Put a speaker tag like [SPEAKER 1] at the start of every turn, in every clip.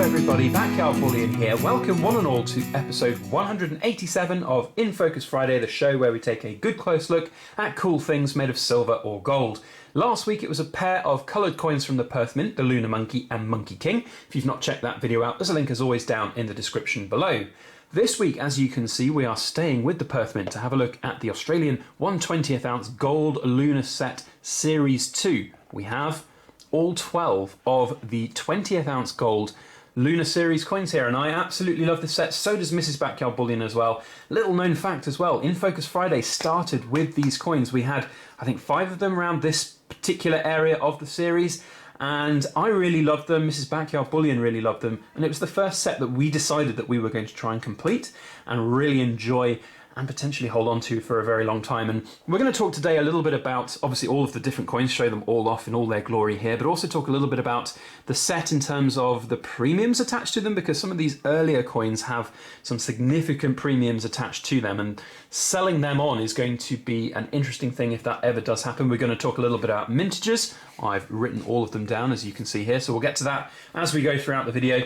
[SPEAKER 1] everybody, Backyard Bullion here. Welcome one and all to episode 187 of In Focus Friday, the show where we take a good close look at cool things made of silver or gold. Last week it was a pair of coloured coins from the Perth Mint, the Lunar Monkey and Monkey King. If you've not checked that video out, there's a link as always down in the description below. This week, as you can see, we are staying with the Perth Mint to have a look at the Australian 1/20th ounce gold Lunar set Series 2. We have all 12 of the 20th ounce gold Lunar Series coins here, and I absolutely love this set. So does Mrs. Backyard Bullion as well. Little known fact as well, In Focus Friday started with these coins. We had, I think, 5 of them around this particular area of the series, and I really loved them. Mrs. Backyard Bullion really loved them, and it was the first set that we decided that we were going to try and complete and really enjoy and potentially hold on to for a very long time. And we're going to talk today a little bit about, obviously, all of the different coins, show them all off in all their glory here, but also talk a little bit about the set in terms of the premiums attached to them, because some of these earlier coins have some significant premiums attached to them, and selling them on is going to be an interesting thing if that ever does happen. We're going to talk a little bit about mintages. I've written all of them down, as you can see here, so we'll get to that as we go throughout the video.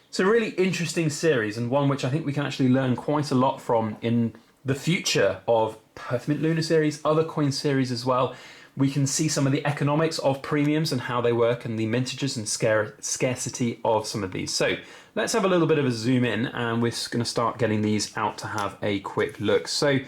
[SPEAKER 1] It's a really interesting series, and one which I think we can actually learn quite a lot from in the future of Perth Mint Lunar series, other coin series as well. We can see some of the economics of premiums and how they work, and the mintages and scarcity of some of these. So let's have a little bit of a zoom in, and we're going to start getting these out to have a quick look. So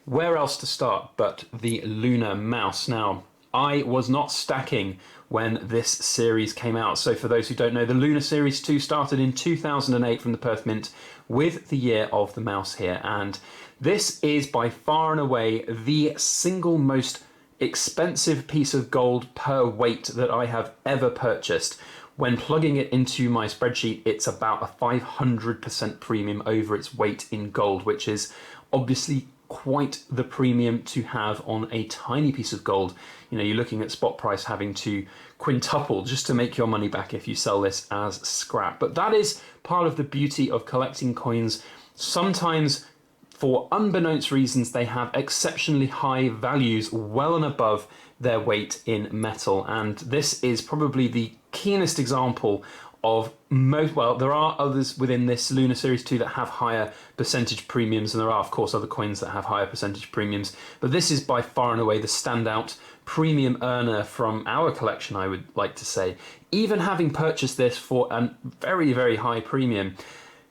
[SPEAKER 1] where else to start but the Lunar mouse? Now, I was not stacking when this series came out. So for those who don't know, the Lunar Series 2 started in 2008 from the Perth Mint with the year of the mouse here. And this is by far and away the single most expensive piece of gold per weight that I have ever purchased. When plugging it into my spreadsheet, it's about a 500% premium over its weight in gold, which is obviously quite the premium to have on a tiny piece of gold. You know, you're looking at spot price having to quintuple just to make your money back if you sell this as scrap. But that is part of the beauty of collecting coins. Sometimes, for unbeknownst reasons, they have exceptionally high values well and above their weight in metal. And this is probably the keenest example of most, well, there are others within this Lunar Series 2 that have higher percentage premiums, and there are, of course, other coins that have higher percentage premiums. But this is by far and away the standout premium earner from our collection, I would like to say. Even having purchased this for a very, very high premium,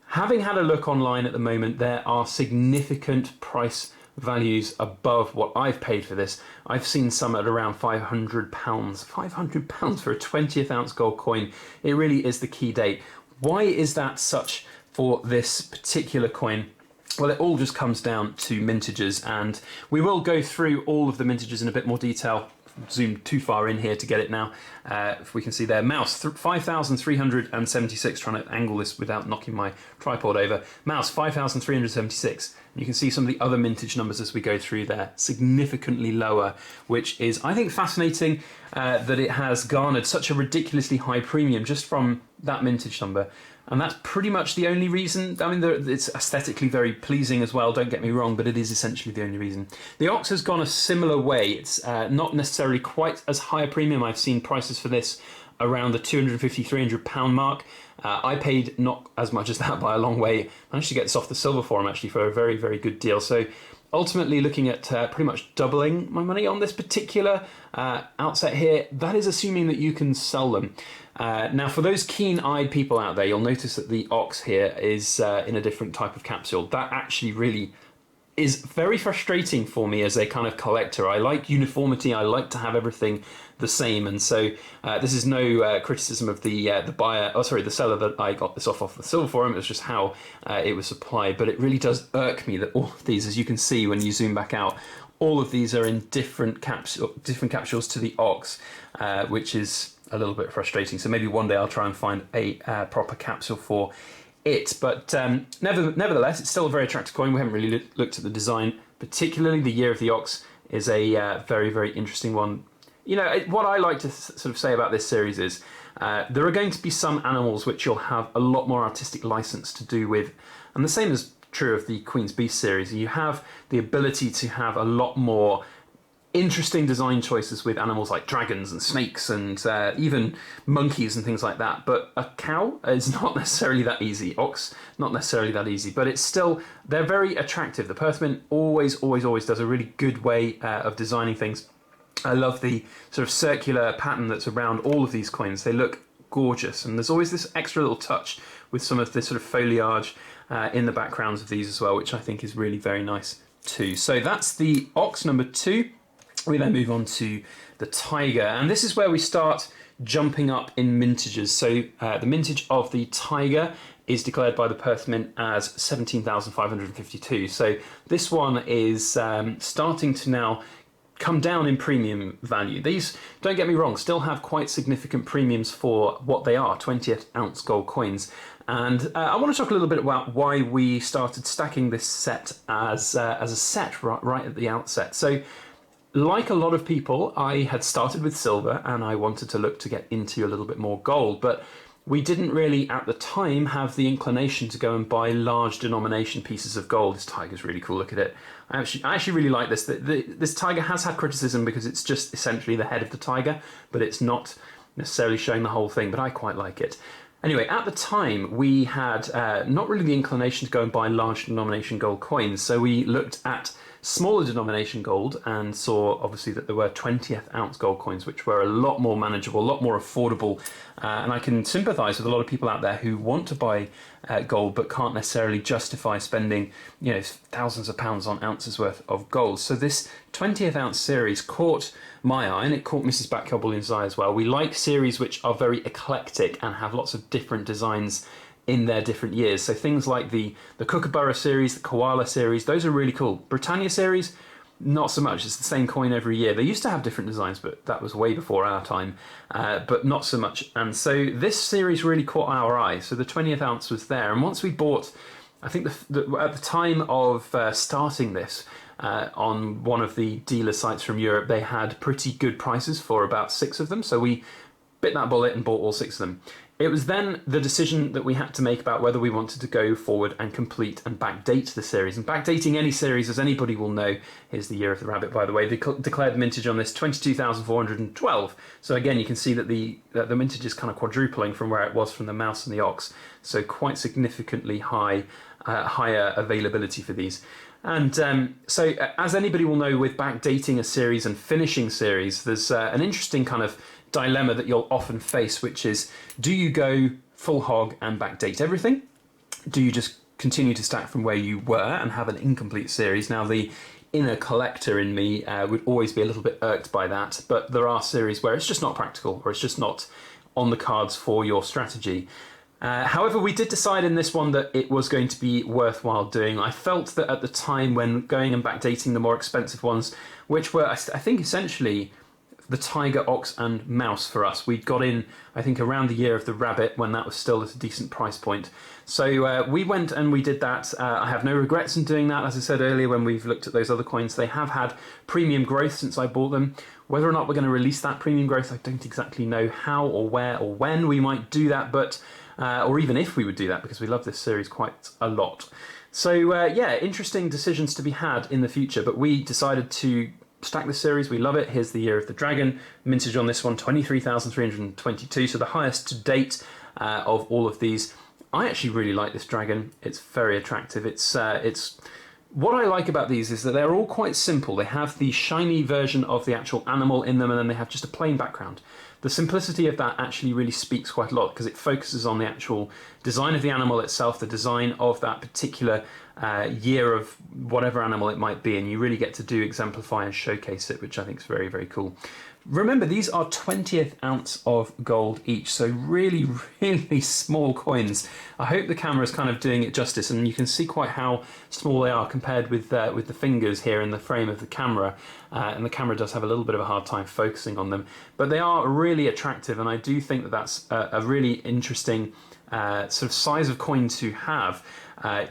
[SPEAKER 1] having had a look online at the moment, there are significant price values above what I've paid for this. I've seen some at around £500. £500 for a 20th ounce gold coin. It really is the key date. Why is that such for this particular coin? Well, it all just comes down to mintages, and we will go through all of the mintages in a bit more detail. Zoomed too far in here to get it now. If we can see there, mouse 5,376, trying to angle this without knocking my tripod over. Mouse 5,376. You can see some of the other mintage numbers as we go through there, significantly lower, which is, I think, fascinating that it has garnered such a ridiculously high premium just from that mintage number. And that's pretty much the only reason. I mean, it's aesthetically very pleasing as well, don't get me wrong, but it is essentially the only reason. The Ox has gone a similar way. It's not necessarily quite as high a premium. I've seen prices for this around the £250, £300 mark. I paid not as much as that by a long way. I managed to get this off the Silver Forum actually for a very, very good deal. So ultimately looking at pretty much doubling my money on this particular outset here. That is assuming that you can sell them. Now, for those keen-eyed people out there, you'll notice that the Ox here is in a different type of capsule. That actually really is very frustrating for me as a kind of collector. I like uniformity. I like to have everything the same, and so this is no criticism of the buyer. Oh, sorry, the seller that I got this off the Silver Forum. It was just how it was supplied. But it really does irk me that all of these, as you can see when you zoom back out, all of these are in different capsules to the Ox, which is a little bit frustrating. So maybe one day I'll try and find a proper capsule for it. But nevertheless, it's still a very attractive coin. We haven't really looked at the design, particularly the year of the Ox is a very, very interesting one. You know, what I like to sort of say about this series is there are going to be some animals which you'll have a lot more artistic license to do with, and the same is true of the Queen's Beast series. You have the ability to have a lot more interesting design choices with animals like dragons and snakes and even monkeys and things like that. But a cow is not necessarily that easy. Ox, not necessarily that easy. But it's still, they're very attractive. The Perth Mint always does a really good way of designing things. I love the sort of circular pattern that's around all of these coins. They look gorgeous, and there's always this extra little touch with some of this sort of foliage in the backgrounds of these as well, which I think is really very nice too. So that's the Ox number 2. We then move on to the Tiger, and this is where we start jumping up in mintages. So the mintage of the Tiger is declared by the Perth Mint as 17,552. So this one is starting to now come down in premium value. These, don't get me wrong, still have quite significant premiums for what they are, 20th ounce gold coins. And I want to talk a little bit about why we started stacking this set as a set right at the outset. So, like a lot of people, I had started with silver and I wanted to look to get into a little bit more gold, but we didn't really at the time have the inclination to go and buy large denomination pieces of gold. This Tiger's really cool, look at it. I actually really like this. This Tiger has had criticism because it's just essentially the head of the Tiger, but it's not necessarily showing the whole thing, but I quite like it. Anyway, at the time, we had not really the inclination to go and buy large denomination gold coins, so we looked at smaller denomination gold and saw obviously that there were 20th ounce gold coins, which were a lot more manageable, a lot more affordable, and I can sympathise with a lot of people out there who want to buy gold but can't necessarily justify spending, you know, thousands of pounds on ounces worth of gold. So this 20th ounce series caught my eye, and it caught Mrs. Backyard Bullion's eye as well. We like series which are very eclectic and have lots of different designs in their different years. So things like the Kookaburra series, the Koala series, those are really cool. Britannia series, not so much. It's the same coin every year. They used to have different designs, but that was way before our time, but not so much. And so this series really caught our eye. So the 20th ounce was there. And once we bought, I think at the time of starting this, on one of the dealer sites from Europe, they had pretty good prices for about 6 of them. So we bit that bullet and bought all 6 of them. It was then the decision that we had to make about whether we wanted to go forward and complete and backdate the series. And backdating any series, as anybody will know, here's the year of the rabbit, by the way, they declared mintage on this 22,412. So again, you can see that the mintage is kind of quadrupling from where it was from the mouse and the ox. So quite significantly higher availability for these. And so as anybody will know, with backdating a series and finishing series, there's an interesting kind of dilemma that you'll often face, which is, do you go full hog and backdate everything? Do you just continue to stack from where you were and have an incomplete series? Now, the inner collector in me would always be a little bit irked by that, but there are series where it's just not practical, or it's just not on the cards for your strategy. However, we did decide in this one that it was going to be worthwhile doing. I felt that at the time when going and backdating the more expensive ones, which were, I think, essentially the Tiger, Ox and Mouse for us. We got in, I think, around the year of the Rabbit, when that was still at a decent price point. So we went and we did that. I have no regrets in doing that. As I said earlier, when we've looked at those other coins, they have had premium growth since I bought them. Whether or not we're going to release that premium growth, I don't exactly know how or where or when we might do that, but or even if we would do that, because we love this series quite a lot. So yeah, interesting decisions to be had in the future, but we decided to stack this series. We love it. Here's the year of the dragon. Mintage on this one, 23,322, so the highest to date of all of these. I actually really like this dragon. It's very attractive. It's what I like about these is that they're all quite simple. They have the shiny version of the actual animal in them, and then they have just a plain background. The simplicity of that actually really speaks quite a lot, because it focuses on the actual design of the animal itself, the design of that particular year of whatever animal it might be, and you really get to do exemplify and showcase it, which I think is very, very cool. Remember, these are 20th ounce of gold each, so really, really small coins. I hope the camera is kind of doing it justice, and you can see quite how small they are compared with the fingers here in the frame of the camera, and the camera does have a little bit of a hard time focusing on them, but they are really attractive, and I do think that that's a really interesting sort of size of coin to have.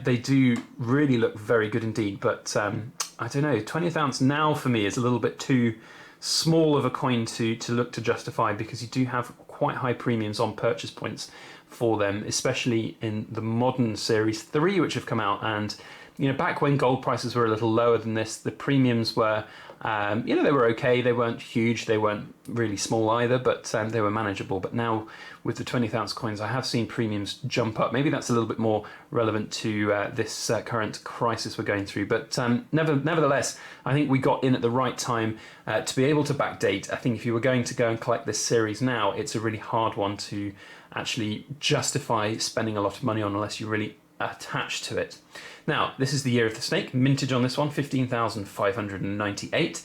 [SPEAKER 1] They do really look very good indeed, but I don't know, 20th ounce now for me is a little bit too small of a coin to look to justify, because you do have quite high premiums on purchase points for them, especially in the modern Series 3 which have come out, and back when gold prices were a little lower than this, the premiums were, they were okay. They weren't huge. They weren't really small either, but they were manageable. But now with the 20th ounce coins, I have seen premiums jump up. Maybe that's a little bit more relevant to this current crisis we're going through. But nevertheless, I think we got in at the right time to be able to backdate. I think if you were going to go and collect this series now, it's a really hard one to actually justify spending a lot of money on unless you're really attached to it. Now, this is the year of the snake. Mintage on this one, 15,598.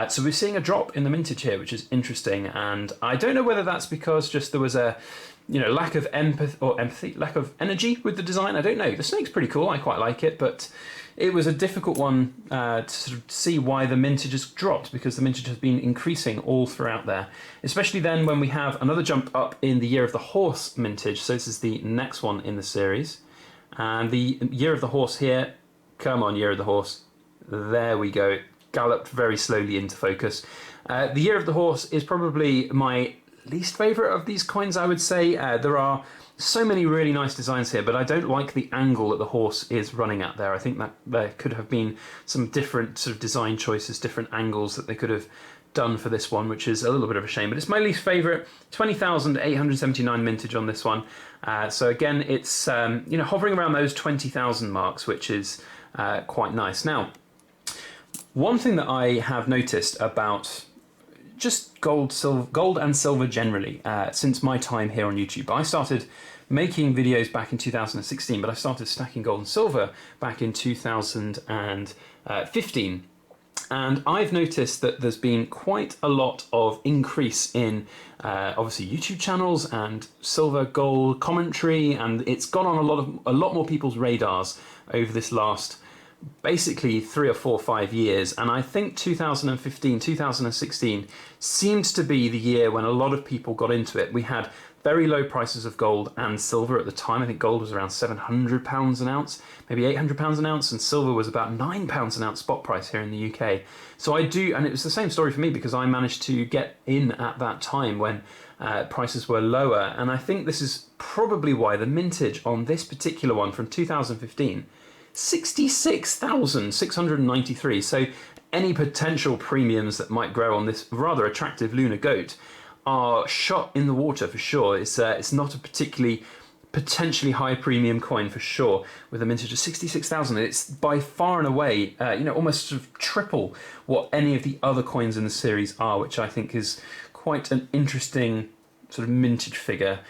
[SPEAKER 1] So we're seeing a drop in the mintage here, which is interesting. And I don't know whether that's because just there was a lack of empathy, lack of energy with the design. I don't know. The snake's pretty cool. I quite like it, but it was a difficult one to sort of see why the mintage has dropped, because the mintage has been increasing all throughout there, especially then when we have another jump up in the year of the horse mintage. So this is the next one in the series. And the year of the horse here, come on, year of the horse, there we go, galloped very slowly into focus. The year of the horse is probably my least favourite of these coins, I would say. There are so many really nice designs here, but I don't like the angle that the horse is running at there. I think that there could have been some different sort of design choices, different angles that they could have done for this one, which is a little bit of a shame, but it's my least favourite. 20,879 mintage on this one. So again, it's hovering around those 20,000 marks, which is quite nice. Now, one thing that I have noticed about just gold and silver generally since my time here on YouTube, I started making videos back in 2016, but I started stacking gold and silver back in 2015. And I've noticed that there's been quite a lot of increase in obviously YouTube channels and silver gold commentary, and it's gone on a lot more people's radars over this last basically 3 or 4 or 5 years. And I think 2015, 2016 seems to be the year when a lot of people got into it. We had very low prices of gold and silver at the time. I think gold was around £700 an ounce, maybe £800 an ounce, and silver was about £9 an ounce spot price here in the UK. So and it was the same story for me, because I managed to get in at that time when prices were lower. And I think this is probably why the mintage on this particular one from 2015, 66,693. So any potential premiums that might grow on this rather attractive lunar goat are shot in the water for sure. It's not a particularly potentially high premium coin for sure, with a mintage of 66,000. It's by far and away, almost sort of triple what any of the other coins in the series are, which I think is quite an interesting sort of mintage figure.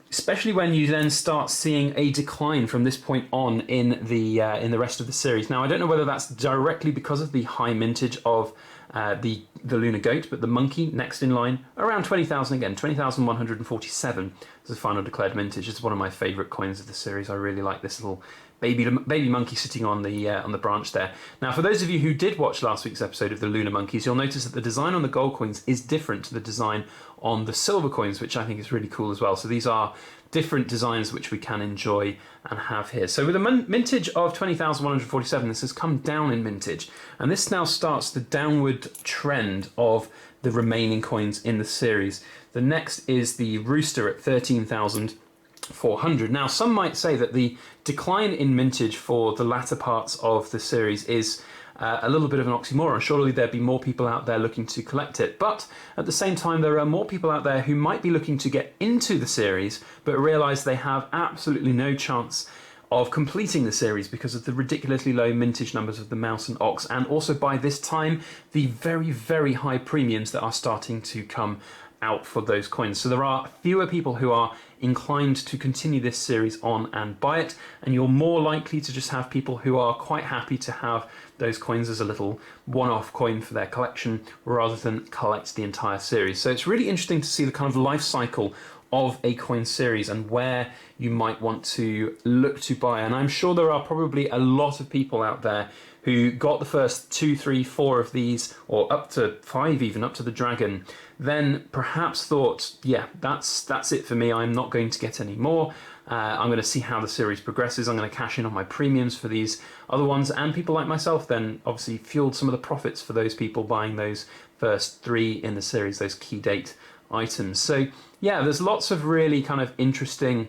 [SPEAKER 1] Especially when you then start seeing a decline from this point on in the rest of the series. Now, I don't know whether that's directly because of the high mintage of the lunar goat, but the monkey next in line, around 20,000 again, 20,147 as the final declared mintage. It's one of my favourite coins of the series. I really like this little baby monkey sitting on the branch there. Now, for those of you who did watch last week's episode of the lunar monkeys, you'll notice that the design on the gold coins is different to the design on the silver coins, which I think is really cool as well. So these are different designs which we can enjoy and have here. So with a mintage of 20,147, this has come down in mintage, and this now starts the downward trend of the remaining coins in the series. The next is the rooster at 13,400. Now, some might say that the decline in mintage for the latter parts of the series is a little bit of an oxymoron. Surely there'd be more people out there looking to collect it, but at the same time there are more people out there who might be looking to get into the series but realise they have absolutely no chance of completing the series because of the ridiculously low mintage numbers of the mouse and ox, and also by this time the very, very high premiums that are starting to come out for those coins. So there are fewer people who are inclined to continue this series on and buy it, and you're more likely to just have people who are quite happy to have those coins as a little one-off coin for their collection rather than collect the entire series. So it's really interesting to see the kind of life cycle of a coin series and where you might want to look to buy. And I'm sure there are probably a lot of people out there who got the first 2, 3, 4 of these, or up to 5 even, up to the dragon, then perhaps thought, yeah, that's it for me, I'm not going to get any more. I'm going to see how the series progresses, I'm going to cash in on my premiums for these other ones, and people like myself then obviously fueled some of the profits for those people buying those first 3 in the series, those key date items. So yeah, there's lots of really kind of interesting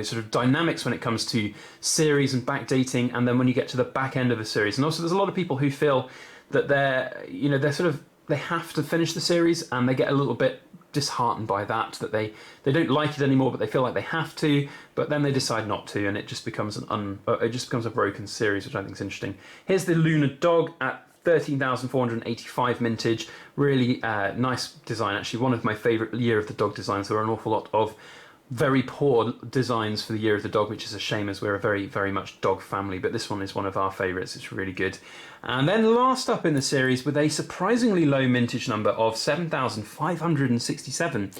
[SPEAKER 1] sort of dynamics when it comes to series and backdating, and then when you get to the back end of a series. And also there's a lot of people who feel that they have to finish the series, and they get a little bit disheartened by that they don't like it anymore, but they feel like they have to, but then they decide not to, and it just becomes a broken series, which I think is interesting. Here's the Lunar dog at 13,485 mintage. Really nice design, actually. One of my favourite Year of the Dog designs. There are an awful lot of very poor designs for the Year of the Dog, which is a shame, as we're a very, very much dog family, but this one is one of our favourites. It's really good. And then last up in the series, with a surprisingly low mintage number of 7,567,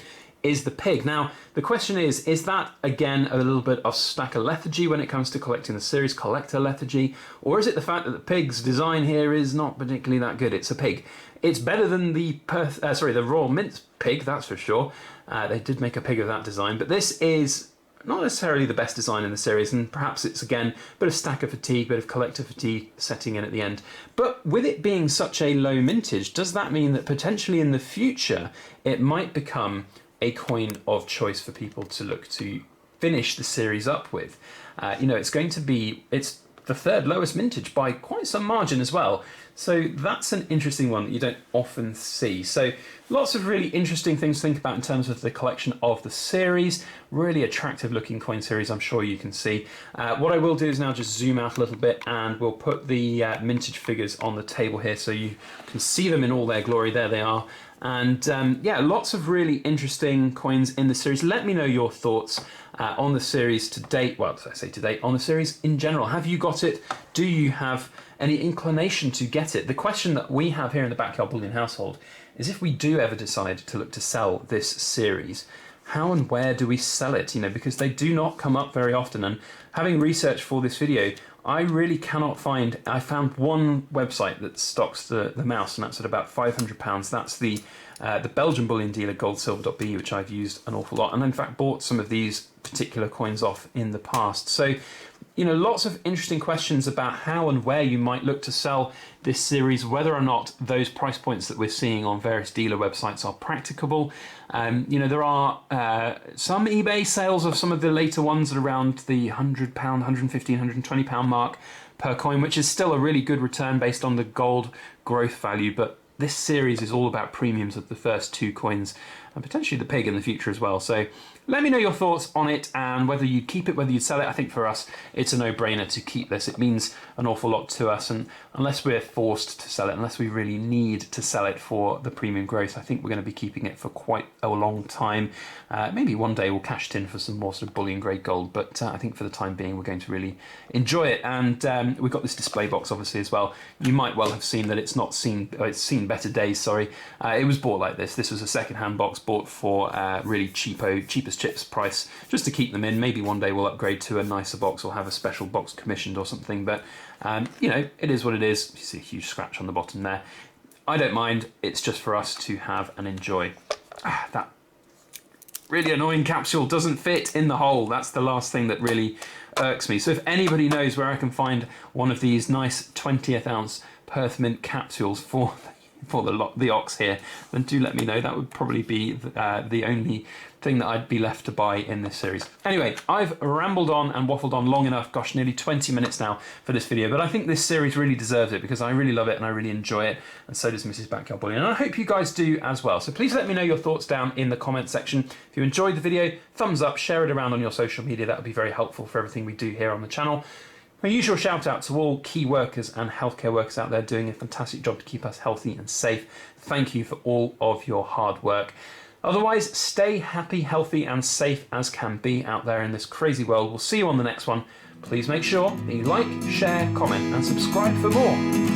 [SPEAKER 1] is the pig. Now, the question is that, again, a little bit of stacker lethargy when it comes to collecting the series, collector lethargy, or is it the fact that the pig's design here is not particularly that good? It's a pig. It's better than the Perth, the Royal Mint pig, that's for sure. They did make a pig of that design, but this is not necessarily the best design in the series, and perhaps it's, again, a bit of stacker fatigue, bit of collector fatigue setting in at the end. But with it being such a low mintage, does that mean that potentially in the future it might become a coin of choice for people to look to finish the series up with? It's the third lowest mintage by quite some margin as well. So that's an interesting one that you don't often see. So lots of really interesting things to think about in terms of the collection of the series. Really attractive looking coin series, I'm sure you can see. What I will do is now just zoom out a little bit, and we'll put the mintage figures on the table here so you can see them in all their glory. There they are. And lots of really interesting coins in the series. Let me know your thoughts on the series to date. Well, I say to date, on the series in general. Have you got it? Do you have any inclination to get it? The question that we have here in the Backyard Bullion household is, if we do ever decide to look to sell this series, how and where do we sell it? Because they do not come up very often. And having researched for this video, I really cannot find. I found one website that stocks the mouse, and that's at about £500. That's the Belgian bullion dealer goldsilver.be, which I've used an awful lot, and in fact bought some of these particular coins off in the past. So, lots of interesting questions about how and where you might look to sell this series, whether or not those price points that we're seeing on various dealer websites are practicable. There are some eBay sales of some of the later ones at around the £100, £115, £120 mark per coin, which is still a really good return based on the gold growth value. But this series is all about premiums of the first two coins, and potentially the pig in the future as well. So let me know your thoughts on it, and whether you keep it, whether you sell it. I think for us, it's a no-brainer to keep this. It means an awful lot to us, and unless we're forced to sell it, unless we really need to sell it for the premium growth, I think we're going to be keeping it for quite a long time. Maybe one day we'll cash it in for some more sort of bullion grade gold, but I think for the time being we're going to really enjoy it. And we've got this display box obviously as well. You might well have seen that it's seen better days. Sorry, it was bought like this. This was a second-hand box bought for really cheapest chips price, just to keep them in. Maybe one day we'll upgrade to a nicer box or have a special box commissioned or something, but it is what it is. You see a huge scratch on the bottom there. I don't mind. It's just for us to have and enjoy. That really annoying capsule doesn't fit in the hole. That's the last thing that really irks me. So if anybody knows where I can find one of these nice 20th ounce Perth Mint capsules for the ox here, then do let me know. That would probably be the only thing that I'd be left to buy in this series. Anyway, I've rambled on and waffled on long enough. Gosh, nearly 20 minutes now for this video, but I think this series really deserves it because I really love it and I really enjoy it, and so does Mrs. Backyard Bullion, and I hope you guys do as well. So please let me know your thoughts down in the comment section. If you enjoyed the video, thumbs up, share it around on your social media. That would be very helpful for everything we do here on the channel. My usual shout out to all key workers and healthcare workers out there doing a fantastic job to keep us healthy and safe. Thank you for all of your hard work. Otherwise, stay happy, healthy and safe as can be out there in this crazy world. We'll see you on the next one. Please make sure that you like, share, comment and subscribe for more.